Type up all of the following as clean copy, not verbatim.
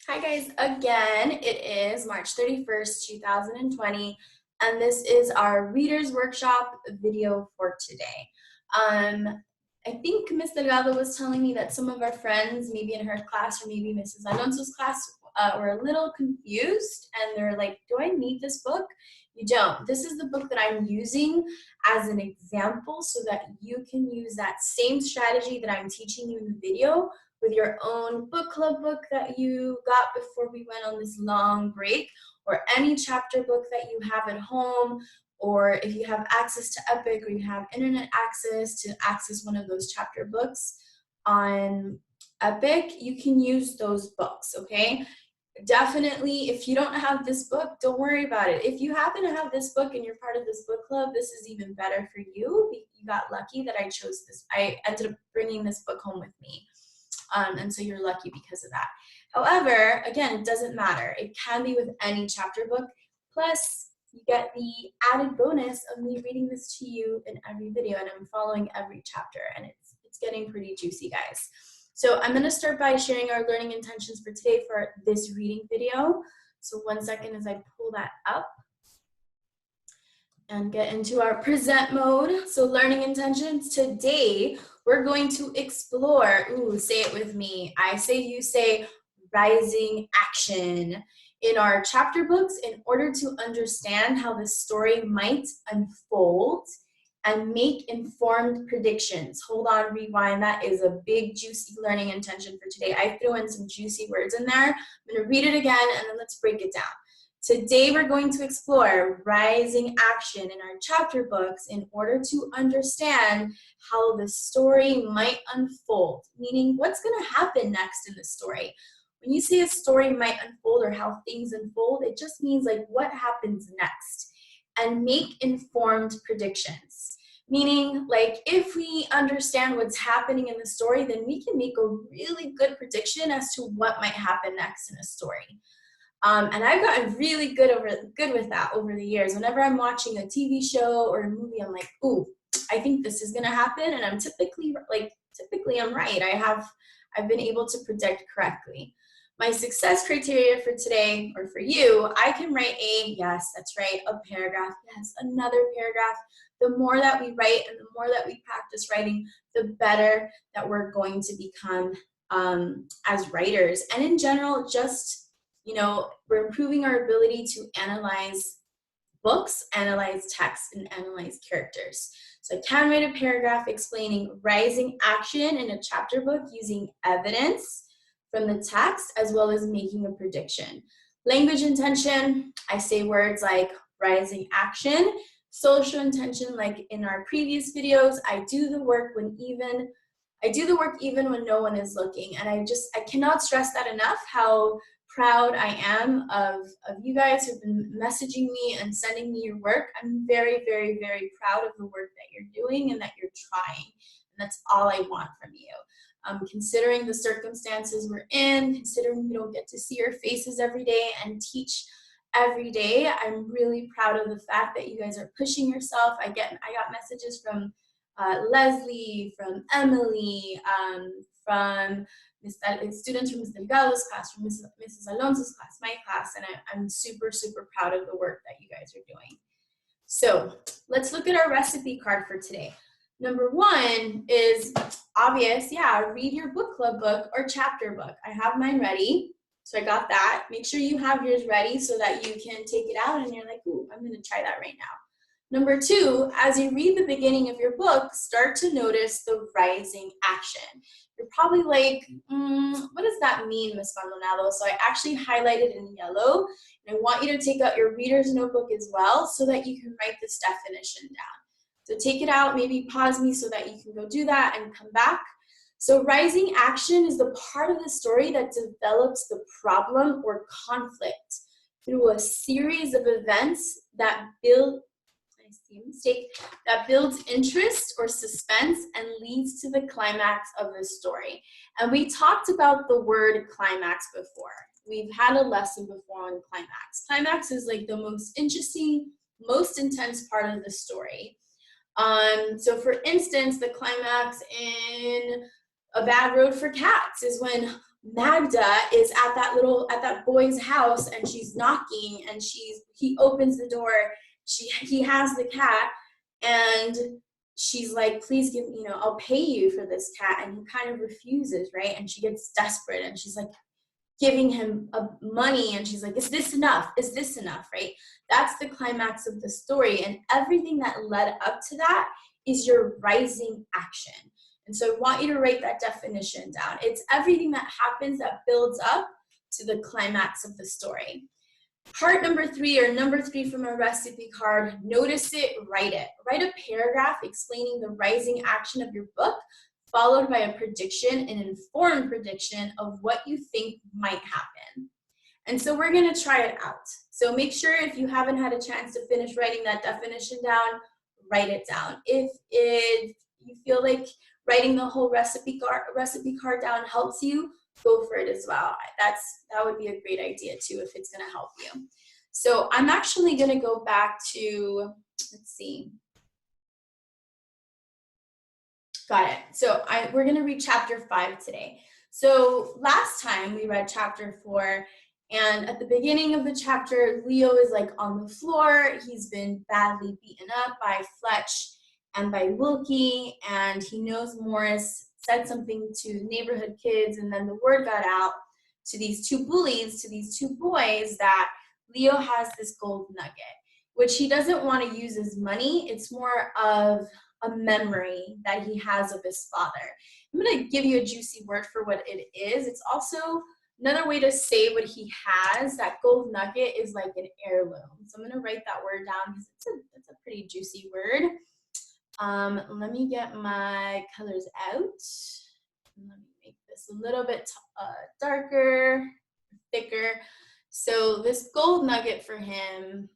Hi guys, again, it is March 31st, 2020, and this is our Reader's Workshop video for today. I think Miss Delgado was telling me that some of our friends, maybe in her class or maybe Mrs. Alonso's class, were a little confused and they're like, do I need this book? You don't. This is the book that I'm using as an example so that you can use that same strategy that I'm teaching you in the video with your own book club book that you got before we went on this long break, or any chapter book that you have at home, or if you have access to Epic or you have internet access to access one of those chapter books on Epic, you can use those books, okay? Definitely, if you don't have this book, don't worry about it. If you happen to have this book and you're part of this book club, this is even better for you. You got lucky that I chose this. I ended up bringing this book home with me. And so you're lucky because of that. However, again, it doesn't matter. It can be with any chapter book. Plus, you get the added bonus of me reading this to you in every video, and I'm following every chapter, and it's getting pretty juicy, guys. So I'm going to start by sharing our learning intentions for today for this reading video. So 1 second as I pull that up and get into our present mode. So learning intentions today, we're going to explore, say it with me. I say, you say, rising action in our chapter books in order to understand how the story might unfold and make informed predictions. Hold on, rewind. That is a big, juicy learning intention for today. I threw in some juicy words in there. I'm gonna read it again and then let's break it down. Today we're going to explore rising action in our chapter books in order to understand how the story might unfold, meaning what's going to happen next in the story. When you say a story might unfold or how things unfold, it just means like what happens next, and make informed predictions. Meaning, like, if we understand what's happening in the story, then we can make a really good prediction as to what might happen next in a story. And I've gotten really good with that over the years. Whenever I'm watching a TV show or a movie, I'm like, ooh, I think this is gonna happen, and I'm typically I'm right. I've been able to predict correctly. My success criteria for today, or for you, I can write yes, that's right, a paragraph, yes, another paragraph. The more that we write and the more that we practice writing, the better that we're going to become as writers. And in general, just, we're improving our ability to analyze books, analyze text, and analyze characters. So I can write a paragraph explaining rising action in a chapter book using evidence from the text, as well as making a prediction. Language intention, I say words like rising action. Social intention, like in our previous videos, I do the work even when no one is looking. And I cannot stress that enough, how proud I am of you guys who've been messaging me and sending me your work. I'm very, very, very proud of the work that you're doing and that you're trying. And that's all I want from you. Considering the circumstances we're in, considering we don't get to see your faces every day and teach every day, I'm really proud of the fact that you guys are pushing yourself. I got messages from Leslie, from Emily, from students from Ms. Delgado's class, from Mrs. Alonso's class, my class, and I'm super, super proud of the work that you guys are doing. So let's look at our recipe card for today. Number 1 is obvious, read your book club book or chapter book. I have mine ready, so I got that. Make sure you have yours ready so that you can take it out and you're like, ooh, I'm gonna try that right now. Number 2, as you read the beginning of your book, start to notice the rising action. You're probably like, what does that mean, Ms. Maldonado? So I actually highlighted in yellow, and I want you to take out your reader's notebook as well so that you can write this definition down. So take it out, maybe pause me so that you can go do that and come back. So rising action is the part of the story that develops the problem or conflict through a series of events that builds interest or suspense and leads to the climax of the story. And we talked about the word climax before. We've had a lesson before on climax. Climax is like the most interesting, most intense part of the story. So for instance, the climax in A Bad Road for Cats is when Magda is at that boy's house, and she's knocking, and he opens the door. He has the cat, and she's like, please give, I'll pay you for this cat. And he kind of refuses, right? And she gets desperate, and she's like giving him money, and she's like, is this enough? Is this enough, right? That's the climax of the story. And everything that led up to that is your rising action. And so I want you to write that definition down. It's everything that happens that builds up to the climax of the story. Part number 3, or number 3 from a recipe card, notice it, write it. Write a paragraph explaining the rising action of your book, followed by a prediction, an informed prediction of what you think might happen. And so we're going to try it out. So make sure, if you haven't had a chance to finish writing that definition down, write it down. If you feel like writing the whole recipe card down helps you, go for it as well. That would be a great idea too, if it's going to help you. So I'm actually going to go back to, let's see. Got it. So we're going to read chapter 5 today. So last time we read chapter 4, and at the beginning of the chapter, Leo is like on the floor. He's been badly beaten up by Fletch and by Wilkie, and he knows Morris said something to the neighborhood kids, and then the word got out to these 2 bullies, to these 2 boys, that Leo has this gold nugget, which he doesn't want to use as money. It's more of a memory that he has of his father. I'm going to give you a juicy word for what it is. It's also another way to say what he has. That gold nugget is like an heirloom. So I'm going to write that word down because it's a pretty juicy word. Let me get my colors out. Let me make this a little bit darker, thicker. So this gold nugget for him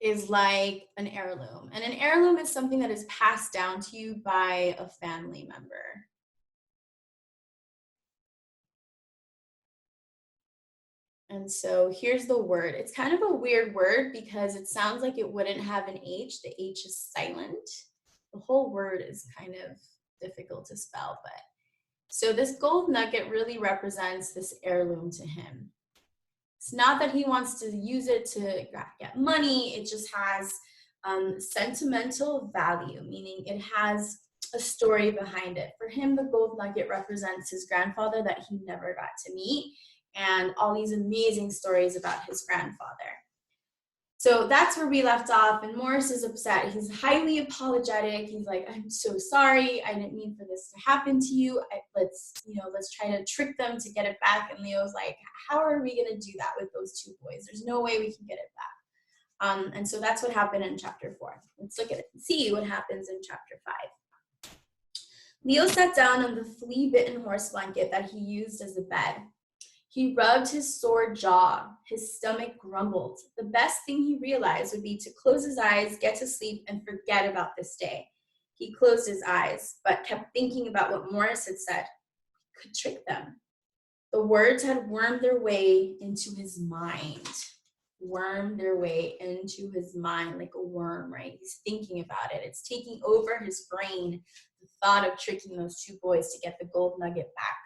is like an heirloom. And an heirloom is something that is passed down to you by a family member. And so here's the word. It's kind of a weird word because it sounds like it wouldn't have an H. The H is silent. The whole word is kind of difficult to spell, but so this gold nugget really represents this heirloom to him. It's not that he wants to use it to get money. It just has sentimental value, meaning it has a story behind it. For him, the gold nugget represents his grandfather that he never got to meet, and all these amazing stories about his grandfather. So that's where we left off, and Morris is upset. He's highly apologetic. He's like, I'm so sorry. I didn't mean for this to happen to you. Let's try to trick them to get it back. And Leo's like, how are we going to do that with those 2 boys? There's no way we can get it back. And so that's what happened in chapter 4. Let's look at it and see what happens in chapter 5. Leo sat down on the flea-bitten horse blanket that he used as a bed. He rubbed his sore jaw. His stomach grumbled. The best thing he realized would be to close his eyes, get to sleep, and forget about this day. He closed his eyes, but kept thinking about what Morris had said. He could trick them. The words had wormed their way into his mind. Wormed their way into his mind like a worm, right? He's thinking about it. It's taking over his brain, the thought of tricking those 2 boys to get the gold nugget back.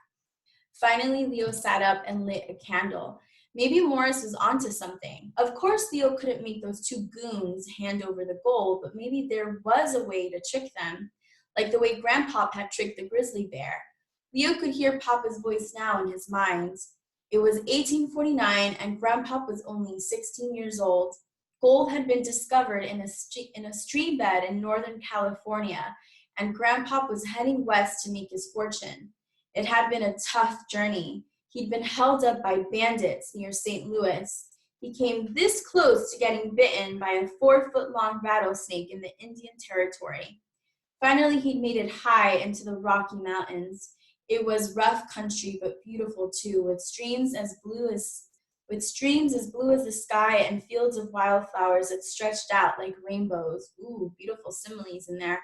Finally, Leo sat up and lit a candle. Maybe Morris was onto something. Of course, Leo couldn't make those 2 goons hand over the gold, but maybe there was a way to trick them, like the way Grandpop had tricked the grizzly bear. Leo could hear Papa's voice now in his mind. It was 1849, and Grandpop was only 16 years old. Gold had been discovered in a stream bed in Northern California, and Grandpop was heading west to make his fortune. It had been a tough journey. He'd been held up by bandits near St. Louis. He came this close to getting bitten by a 4-foot-long rattlesnake in the Indian Territory. Finally, he'd made it high into the Rocky Mountains. It was rough country, but beautiful too, with streams as blue as the sky and fields of wildflowers that stretched out like rainbows. Ooh, beautiful similes in there.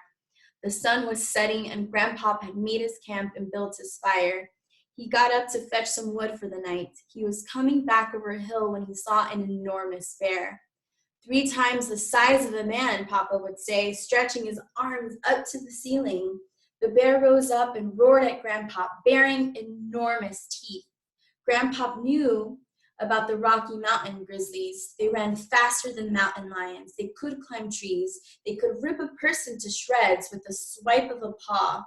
The sun was setting, and Grandpop had made his camp and built his fire. He got up to fetch some wood for the night. He was coming back over a hill when he saw an enormous bear. 3 times the size of a man, Papa would say, stretching his arms up to the ceiling. The bear rose up and roared at Grandpop, bearing enormous teeth. Grandpop knew about the Rocky Mountain grizzlies. They ran faster than mountain lions. They could climb trees. They could rip a person to shreds with a swipe of a paw.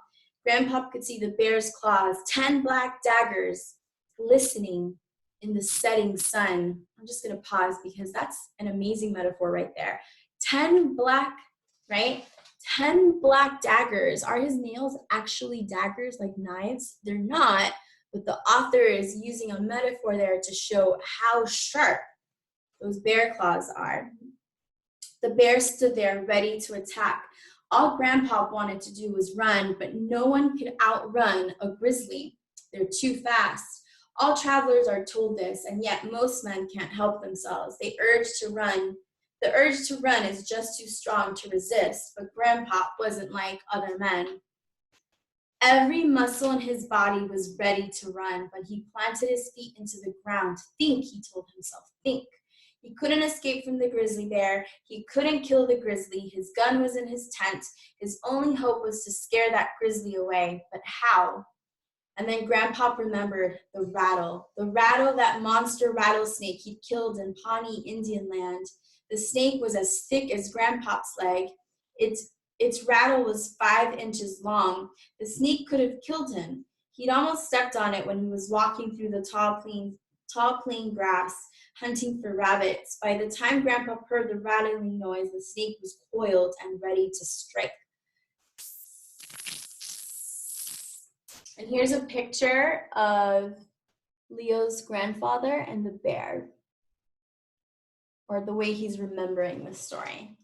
Grandpop could see the bear's claws, 10 black daggers, glistening in the setting sun. I'm just going to pause because that's an amazing metaphor right there. 10 black, right? 10 black daggers. Are his nails actually daggers like knives? They're not. But the author is using a metaphor there to show how sharp those bear claws are. The bear stood there ready to attack. All Grandpa wanted to do was run, but no one could outrun a grizzly. They're too fast. All travelers are told this, and yet most men can't help themselves. They urge to run. The urge to run is just too strong to resist, but Grandpa wasn't like other men. Every muscle in his body was ready to run, but he planted his feet into the ground. Think, he told himself, think. He couldn't escape from the grizzly bear. He couldn't kill the grizzly. His gun was in his tent. His only hope was to scare that grizzly away. But how? And then Grandpa remembered the rattle, that monster rattlesnake he'd killed in Pawnee Indian land. The snake was as thick as Grandpa's leg. Its rattle was 5 inches long. The snake could have killed him. He'd almost stepped on it when he was walking through the tall, plain grass, hunting for rabbits. By the time Grandpa heard the rattling noise, the snake was coiled and ready to strike. And here's a picture of Leo's grandfather and the bear, or the way he's remembering the story.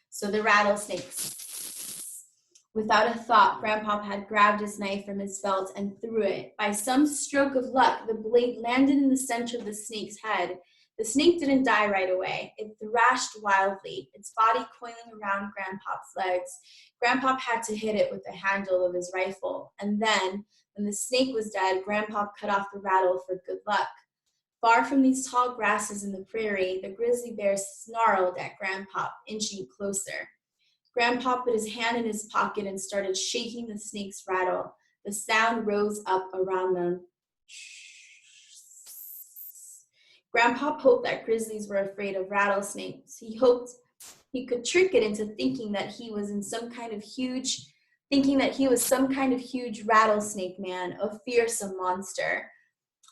So the rattlesnakes. Without a thought, Grandpa had grabbed his knife from his belt and threw it. By some stroke of luck, the blade landed in the center of the snake's head. The snake didn't die right away. It thrashed wildly, its body coiling around Grandpa's legs. Grandpa had to hit it with the handle of his rifle. And then, when the snake was dead, Grandpa cut off the rattle for good luck. Far from these tall grasses in the prairie, the grizzly bear snarled at Grandpa, inching closer. Grandpa put his hand in his pocket and started shaking the snake's rattle. The sound rose up around them. Grandpa hoped that grizzlies were afraid of rattlesnakes. He hoped he could trick it into thinking that he was some kind of huge rattlesnake man, a fearsome monster.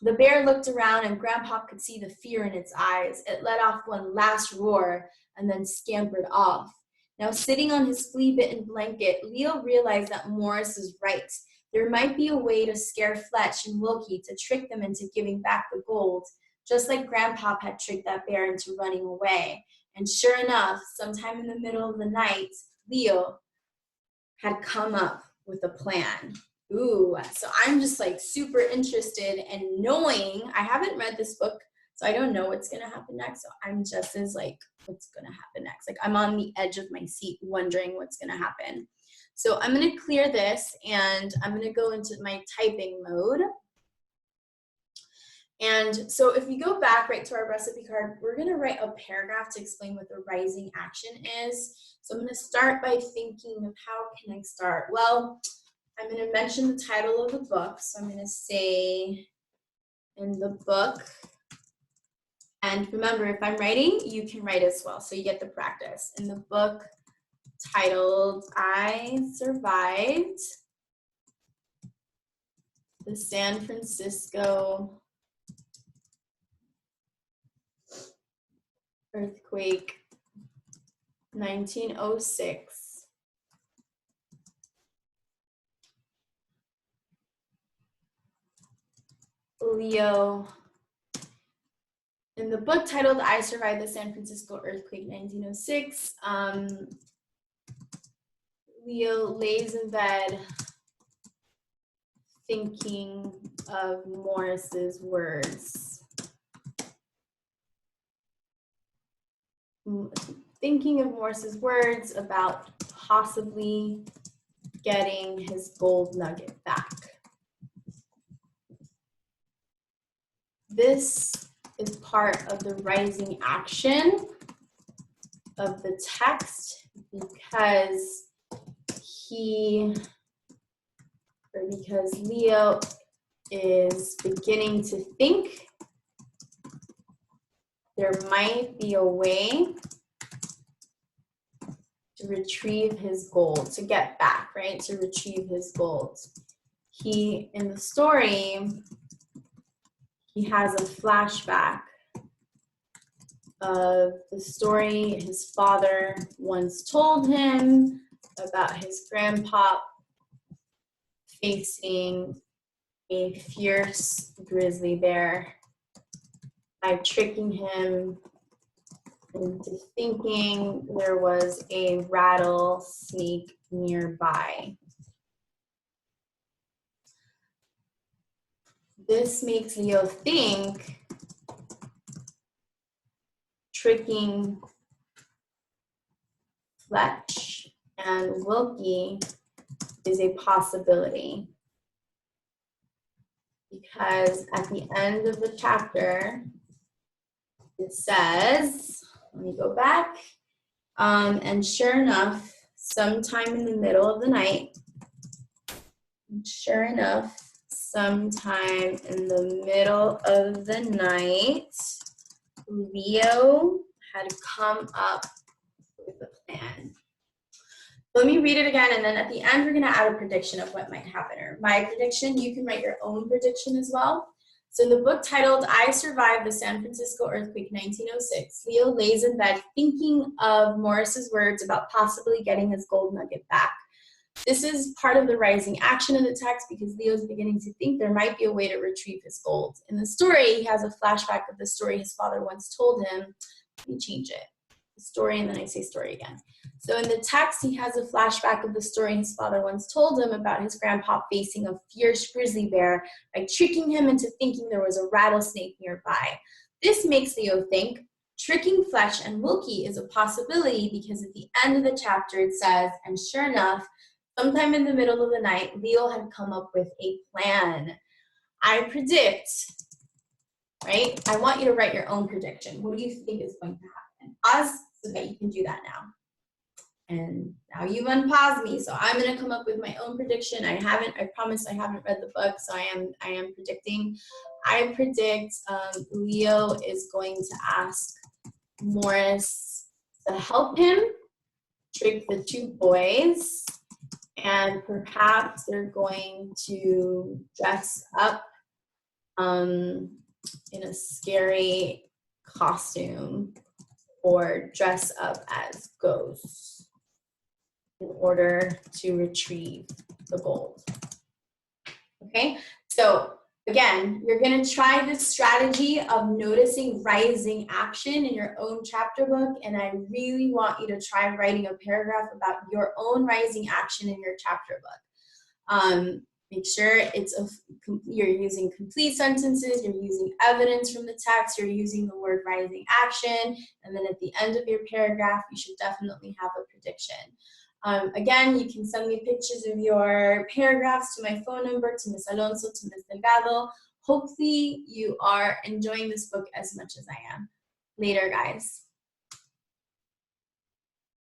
The bear looked around and Grandpa could see the fear in its eyes. It let off one last roar and then scampered off. Now, sitting on his flea-bitten blanket, Leo realized that Morris was right. There might be a way to scare Fletch and Wilkie to trick them into giving back the gold, just like Grandpa had tricked that bear into running away. And sure enough, sometime in the middle of the night, Leo had come up with a plan. Ooh, so I'm just like super interested in knowing. I haven't read this book, so I don't know what's gonna happen next. So I'm just as like, what's gonna happen next? Like I'm on the edge of my seat wondering what's gonna happen. So I'm gonna clear this and I'm gonna go into my typing mode. And so if we go back right to our recipe card, we're gonna write a paragraph to explain what the rising action is. So I'm gonna start by thinking of how can I start? Well, I'm gonna mention the title of the book. So I'm gonna say in the book, and remember, if I'm writing, you can write as well, so you get the practice. In the book titled, I Survived the San Francisco Earthquake, 1906. Leo. In the book titled I Survived the San Francisco Earthquake 1906, Leo lays in bed thinking of Morris's words. Thinking of Morris's words about possibly getting his gold nugget back. This is part of the rising action of the text because he or because Leo is beginning to think there might be a way to retrieve his gold, to get back, right? To retrieve his gold. He, in the story, he has a flashback of the story his father once told him about his grandpa facing a fierce grizzly bear by tricking him into thinking there was a rattlesnake nearby. This makes Leo think tricking Fletch and Wilkie is a possibility, because at the end of the chapter, it says, let me go back, and sure enough, sometime in the middle of the night, Leo had come up with a plan. Let me read it again, and then at the end, we're going to add a prediction of what might happen. Or my prediction, you can write your own prediction as well. So in the book titled, I Survived the San Francisco Earthquake 1906, Leo lays in bed thinking of Morris's words about possibly getting his gold nugget back. This is part of the rising action in the text because Leo's beginning to think there might be a way to retrieve his gold. In the story, he has a flashback of the story his father once told him. Let me change it. The story, and then I say story again. So in the text, he has a flashback of the story his father once told him about his grandpa facing a fierce grizzly bear by tricking him into thinking there was a rattlesnake nearby. This makes Leo think tricking Fletch and Wilkie is a possibility because at the end of the chapter it says, and sure enough, sometime in the middle of the night, Leo had come up with a plan. I predict, right? I want you to write your own prediction. What do you think is going to happen? Pause so that you can do that now. And now you've unpaused me, so I'm going to come up with my own prediction. I promise I haven't read the book, so I am predicting. I predict Leo is going to ask Morris to help him trick the two boys, and perhaps they're going to dress up in a scary costume or dress up as ghosts in order to retrieve the gold. Okay, so again, you're going to try this strategy of noticing rising action in your own chapter book, and I really want you to try writing a paragraph about your own rising action in your chapter book. Make sure you're using complete sentences, you're using evidence from the text, you're using the word rising action, and then at the end of your paragraph, you should definitely have a prediction. Again, you can send me pictures of your paragraphs to my phone number, to Ms. Alonso, to Ms. Delgado. Hopefully you are enjoying this book as much as I am. Later, guys.